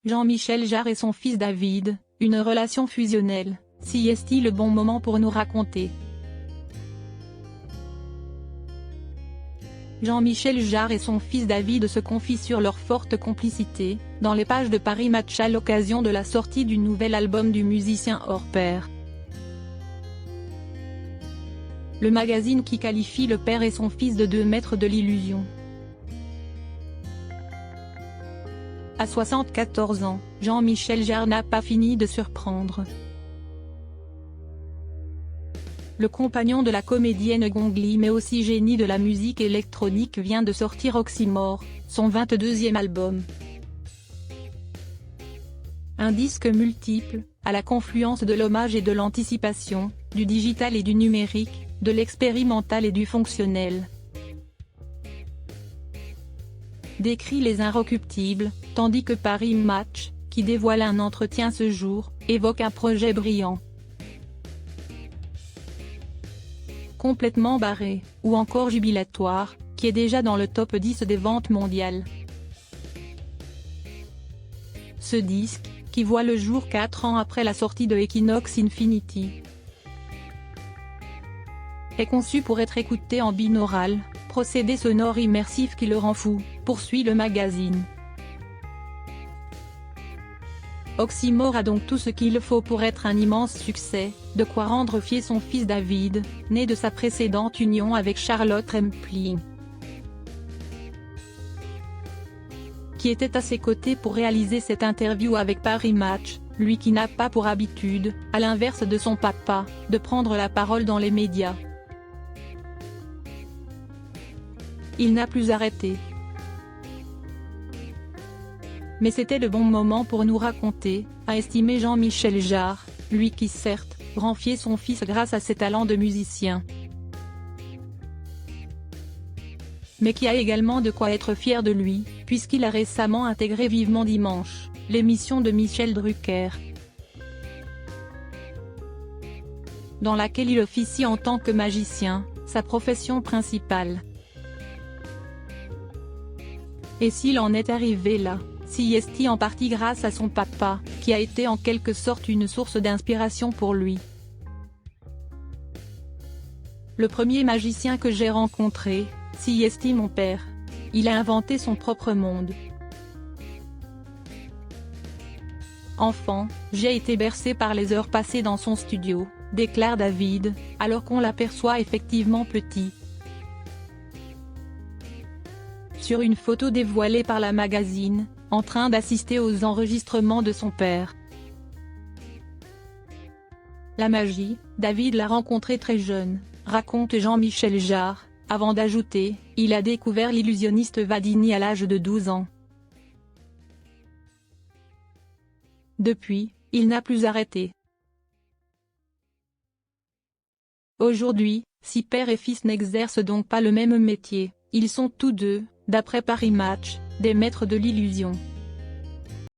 Jean-Michel Jarre et son fils David, une relation fusionnelle, si est-il le bon moment pour nous raconter. Jean-Michel Jarre et son fils David se confient sur leur forte complicité, dans les pages de Paris Match à l'occasion de la sortie du nouvel album du musicien hors pair. Le magazine qui qualifie le père et son fils de 2 maîtres de l'illusion. À 74 ans, Jean-Michel Jarre n'a pas fini de surprendre. Le compagnon de la comédienne Gong Li mais aussi génie de la musique électronique vient de sortir Oxymore, son 22e album. Un disque multiple, à la confluence de l'hommage et de l'anticipation, du digital et du numérique, de l'expérimental et du fonctionnel. Décrit les inrecuptibles, tandis que Paris Match, qui dévoile un entretien ce jour, évoque un projet brillant. Complètement barré, ou encore jubilatoire, qui est déjà dans le top 10 des ventes mondiales. Ce disque, qui voit le jour 4 ans après la sortie de Equinox Infinity, est conçu pour être écouté en binaural, procédé sonore immersif qui le rend fou, poursuit le magazine. Oxymore a donc tout ce qu'il faut pour être un immense succès, de quoi rendre fier son fils David, né de sa précédente union avec Charlotte Rampling, qui était à ses côtés pour réaliser cette interview avec Paris Match, lui qui n'a pas pour habitude, à l'inverse de son papa, de prendre la parole dans les médias. Il n'a plus arrêté. Mais c'était le bon moment pour nous raconter, a estimé Jean-Michel Jarre, lui qui certes, rend fier son fils grâce à ses talents de musicien, mais qui a également de quoi être fier de lui, puisqu'il a récemment intégré Vivement Dimanche, l'émission de Michel Drucker, dans laquelle il officie en tant que magicien, sa profession principale. Et s'il en est arrivé là, si est-il en partie grâce à son papa, qui a été en quelque sorte une source d'inspiration pour lui. Le premier magicien que j'ai rencontré, si est-il mon père. Il a inventé son propre monde. Enfant, j'ai été bercé par les heures passées dans son studio, déclare David, alors qu'on l'aperçoit effectivement petit. Sur une photo dévoilée par la magazine, en train d'assister aux enregistrements de son père. La magie, David l'a rencontré très jeune, raconte Jean-Michel Jarre, avant d'ajouter, il a découvert l'illusionniste Vadini à l'âge de 12 ans. Depuis, il n'a plus arrêté. Aujourd'hui, si père et fils n'exercent donc pas le même métier, ils sont tous deux, d'après Paris Match, des maîtres de l'illusion.